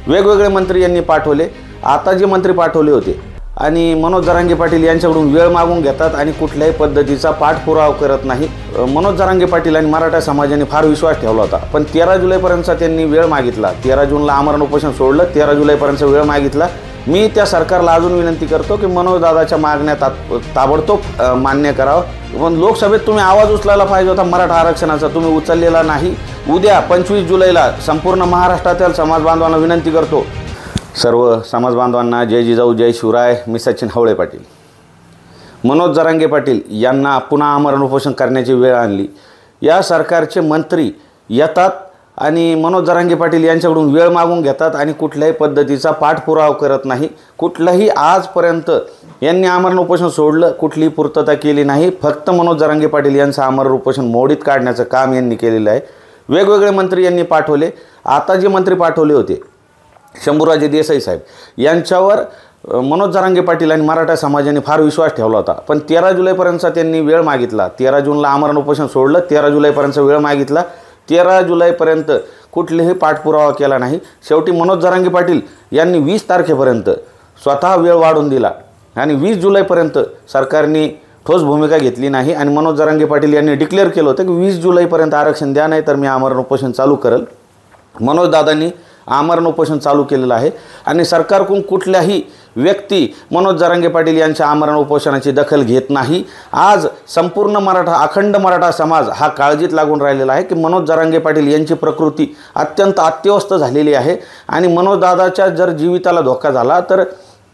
वेगवेगळे मंत्री यांनी पाठवले। आता जे मंत्री पाठवले होते आणि मनोज जरांगे पाटील यांच्याकडून वेळ मागून घेतात आणि कुठल्याही पद्धतीचा पाठपुरावा करत नाही। मनोज जरांगे पाटील आणि मराठा समाजाने फार विश्वास ठेवला होता, पण 13 जुलैपर्यंतचा त्यांनी वेळ मागितला। 13 जूनला आमरण उपोषण सोडलं, 13 जुलैपर्यंतचा वेळ मागितला। मी त्या सरकारला अजून विनंती करतो की मनोज दादाच्या मागण्या ताबडतोब मान्य करावं। पण लोकसभेत तुम्ही आवाज उचलायला पाहिजे होता मराठा आरक्षणाचा, तुम्ही उचललेला नाही। उद्या 25 जुलैला संपूर्ण महाराष्ट्रातील समाज बांधवांना विनंती करतो, सर्व समाज बांधवांना जय जिजाऊ जय शिवराय। मी सचिन हवळे पाटील। मनोज जरांगे पाटील यांना पुन्हा आमरण उपोषण करण्याची वेळ आणली। या सरकारचे मंत्री येतात आणि मनोज जरांगे पाटील यांच्याकडून वेळ मागून घेतात आणि कुठल्याही पद्धतीचा पाठपुरावा करत नाही। कुठलाही आजपर्यंत यांनी आमरण उपोषण सोडलं, कुठलीही पूर्तता केली नाही। फक्त मनोज जरांगे पाटील यांचं आमरण उपोषण मोडीत काढण्याचं काम यांनी केलेलं आहे। वेगवेगळे मंत्री यांनी पाठवले। आता जे मंत्री पाठवले होते शंभूराजे देसाई साहेब यांच्यावर मनोज जरांगे पाटील आणि मराठा समाजाने फार विश्वास ठेवला होता, पण 13 जुलैपर्यंतचा त्यांनी वेळ मागितला। 13 जूनला आमरण उपोषण सोडलं, 13 जुलैपर्यंतचा वेळ मागितला। 13 जुलैपर्यंत कुठलेही पाठपुरावा केला नाही। शेवटी मनोज जरांगे पाटील यांनी 20 तारखेपर्यंत स्वतः वेळ वाढवून दिला आणि 20 जुलैपर्यंत सरकारने ठोस भूमिका घेतली नाही आणि मनोज जरांगे पाटील यांनी डिक्लेअर केलं होतं की 20 जुलैपर्यंत आरक्षण द्या, नाही तर मी आमरण उपोषण चालू करेल। मनोज दादांनी आमरण उपोषण चालू केलेलं आहे आणि सरकारकडून कुठल्याही व्यक्ती मनोज जरांगे पाटील यांच्या आमरण उपोषणाची दखल घेत नाही। आज संपूर्ण अखंड मराठा समाज हा काळजीत लागून राहिलेला आहे की मनोज जरांगे पाटील यांची प्रकृती अत्यंत अत्यवस्थ झालेली आहे आणि मनोज दादाच्या जर जीविताला धोका झाला तर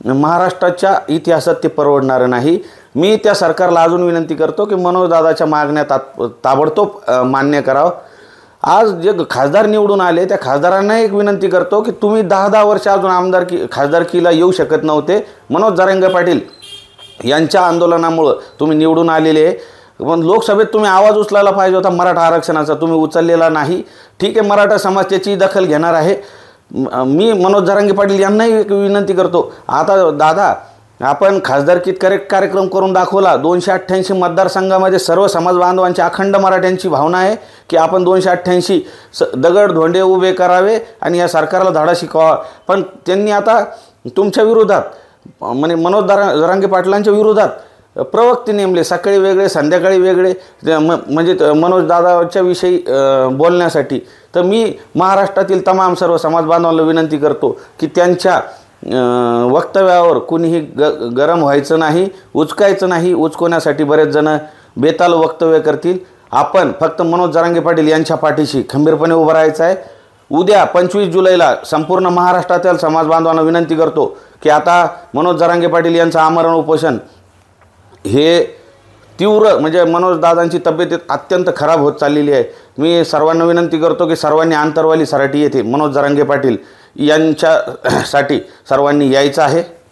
महाराष्ट्राच्या इतिहासात ते परवडणार नाही। मी त्या सरकारला अजून विनंती करतो की मनोज दादाच्या मागण्या ताबडतोब मान्य करावं। आज जे खासदार निवडून आले त्या खासदारांना एक विनंती करतो की तुम्ही 10 वर्ष अजून खासदारकीला येऊ शकत नव्हते। मनोज जरांगे पाटील यांच्या आंदोलनामुळे तुम्ही निवडून आलेले आहे, पण लोकसभेत तुम्ही आवाज उचलायला पाहिजे होता मराठा आरक्षणाचा, तुम्ही उचललेला नाही। ठीक आहे, मराठा समाज त्याची दखल घेणार आहे। मी मनोज जरांगे पाटील यांनाही एक विनंती करतो, आता दादा आपण खासदारकीत कार्यक्रम करून दाखवला। 288 मतदारसंघामध्ये सर्व समाज बांधवांची अखंड मराठ्यांची भावना आहे की आपण 288 दगड धोंडे उभे करावे आणि या सरकारला धडा शिकवावा, पण त्यांनी आता तुमच्या विरोधात म्हणजे मनोज जरांगे पाटलांच्या विरोधात प्रवक्ते नेमले, सकाळी वेगळे संध्याकाळी वेगळे, म्हणजे मनोज दादाच्या विषयी बोलण्यासाठी। तर मी महाराष्ट्रातील तमाम सर्व समाज बांधवांना विनंती करतो की त्यांच्या वक्तव्यावर कुणीही गरम व्हायचं नाही, उचकायचं नाही। उचकवण्यासाठी बरेच जण बेताल वक्तव्य करतील। आपण फक्त मनोज जरांगे पाटील यांच्या पाठीशी खंबीरपणे उभं राहायचं आहे। उद्या 25 जुलैला संपूर्ण महाराष्ट्रातील समाज बांधवांना विनंती करतो की आता मनोज जरांगे पाटील यांचं आमरण उपोषण हे तीव्र म्हणजे मनोज दादांची तब्येत अत्यंत खराब होत चाललेली आहे। मी सर्वांना विनंती करतो की सर्वांनी आंतरवाली सराटी येथे मनोज जरांगे पाटील यांच्यासाठी सर्वांनी यायचं आहे।